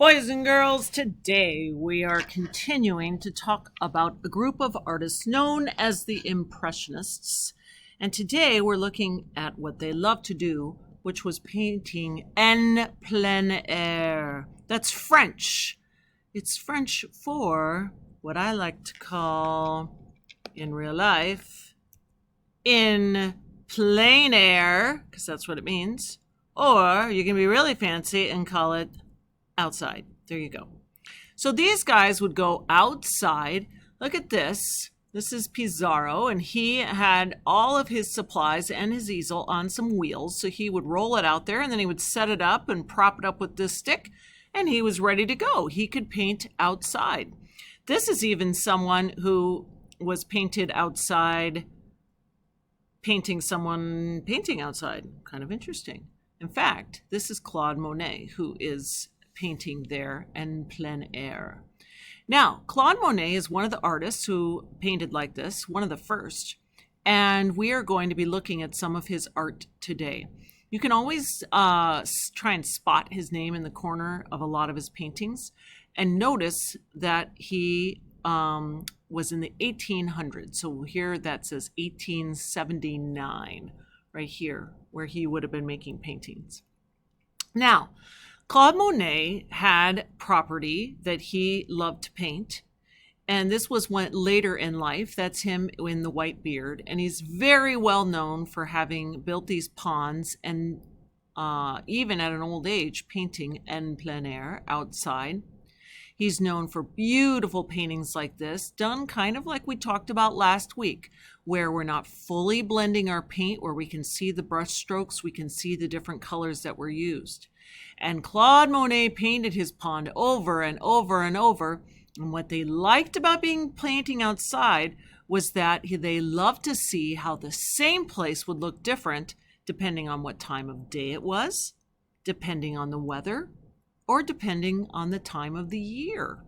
Boys and girls, today we are continuing to talk about a group of artists known as the Impressionists. And today we're looking at what they loved to do, which was painting en plein air. That's French. It's French for what I like to call, in real life, in plein air, because that's what it means. Or you can be really fancy and call it outside. There you go. So these guys would go outside. Look at this. This is Pizarro, and he had all of his supplies and his easel on some wheels. So he would roll it out there, and then he would set it up and prop it up with this stick, and he was ready to go. He could paint outside. This is even someone who was painted outside, painting someone painting outside. Kind of interesting. In fact, this is Claude Monet, who is painting there en plein air. Now, Claude Monet is one of the artists who painted like this, one of the first, and we are going to be looking at some of his art today. You can always try and spot his name in the corner of a lot of his paintings, and notice that he was in the 1800s. So here that says 1879, right here, where he would have been making paintings. Now, Claude Monet had property that he loved to paint, and this was when later in life. That's him in the white beard, and he's very well known for having built these ponds and even at an old age painting en plein air outside. He's known for beautiful paintings like this, done kind of like we talked about last week, where we're not fully blending our paint, where we can see the brush strokes, we can see the different colors that were used. And Claude Monet painted his pond over and over and over. And what they liked about painting outside was that they loved to see how the same place would look different depending on what time of day it was, depending on the weather, or depending on the time of the year.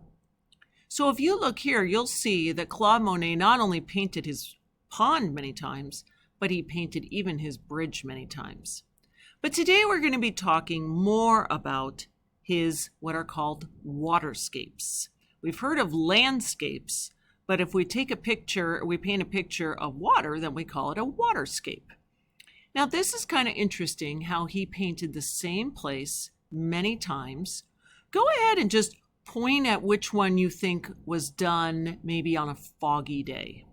So if you look here, you'll see that Claude Monet not only painted his pond many times, but he painted even his bridge many times. But today we're going to be talking more about his what are called waterscapes. We've heard of landscapes, but if we take a picture, we paint a picture of water, then we call it a waterscape. Now this is kind of interesting how he painted the same place many times. Go ahead and just point at which one you think was done maybe on a foggy day.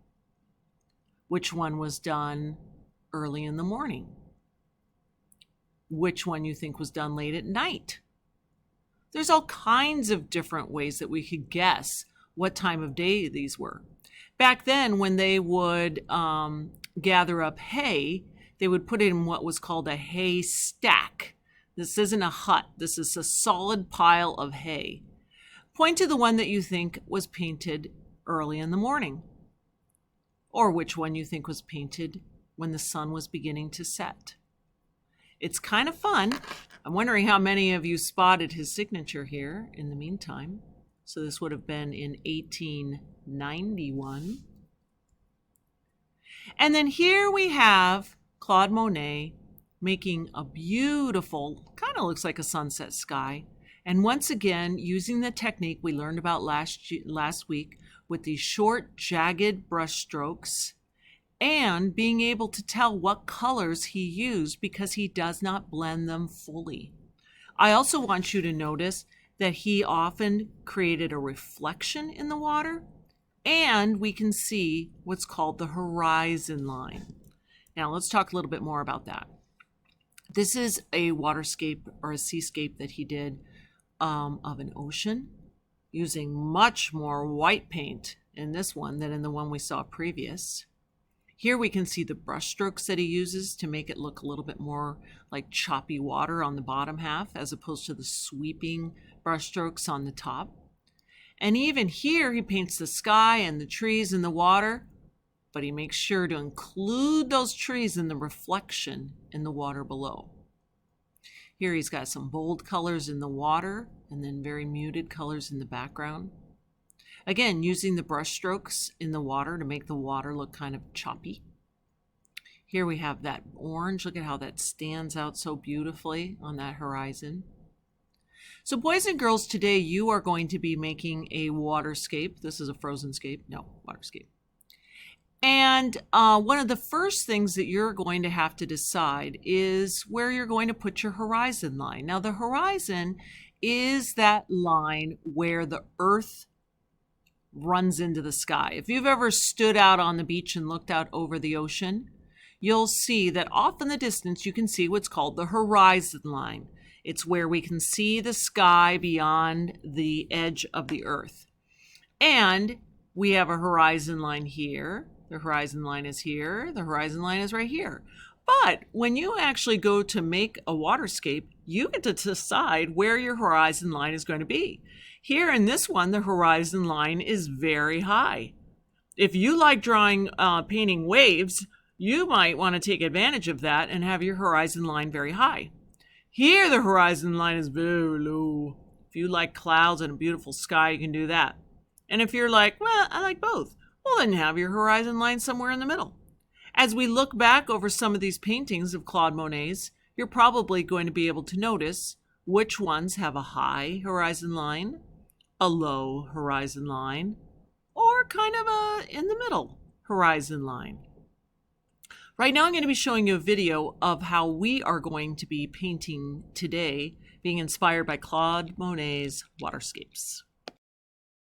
Which one was done early in the morning? Which one you think was done late at night? There's all kinds of different ways that we could guess what time of day these were. Back then, when they would gather up hay, they would put it in what was called a hay stack. This isn't a hut. This is a solid pile of hay. Point to the one that you think was painted early in the morning, or which one you think was painted when the sun was beginning to set. It's kind of fun. I'm wondering how many of you spotted his signature here in the meantime. So this would have been in 1891. And then here we have Claude Monet making a beautiful, kind of looks like a sunset sky. And once again, using the technique we learned about last week with these short, jagged brush strokes, and being able to tell what colors he used because he does not blend them fully. I also want you to notice that he often created a reflection in the water, and we can see what's called the horizon line. Now let's talk a little bit more about that. This is a waterscape or a seascape that he did of an ocean, using much more white paint in this one than in the one we saw previous. Here we can see the brush strokes that he uses to make it look a little bit more like choppy water on the bottom half, as opposed to the sweeping brush strokes on the top. And even here he paints the sky and the trees and the water, but he makes sure to include those trees in the reflection in the water below. Here he's got some bold colors in the water and then very muted colors in the background. Again, using the brush strokes in the water to make the water look kind of choppy. Here we have that orange. Look at how that stands out so beautifully on that horizon. So boys and girls, today you are going to be making a waterscape. This is a frozen scape. No, waterscape. And one of the first things that you're going to have to decide is where you're going to put your horizon line. Now, the horizon is that line where the earth runs into the sky. If you've ever stood out on the beach and looked out over the ocean, you'll see that off in the distance you can see what's called the horizon line. It's where we can see the sky beyond the edge of the earth. And we have a horizon line here. The horizon line is here. The horizon line is right here. But when you actually go to make a waterscape, you get to decide where your horizon line is going to be. Here in this one, the horizon line is very high. If you like painting waves, you might want to take advantage of that and have your horizon line very high. Here, the horizon line is very low. If you like clouds and a beautiful sky, you can do that. And if you're like, well, I like both, well, then have your horizon line somewhere in the middle. As we look back over some of these paintings of Claude Monet's, you're probably going to be able to notice which ones have a high horizon line, a low horizon line, or kind of a in the middle horizon line. Right now I'm going to be showing you a video of how we are going to be painting today, being inspired by Claude Monet's waterscapes.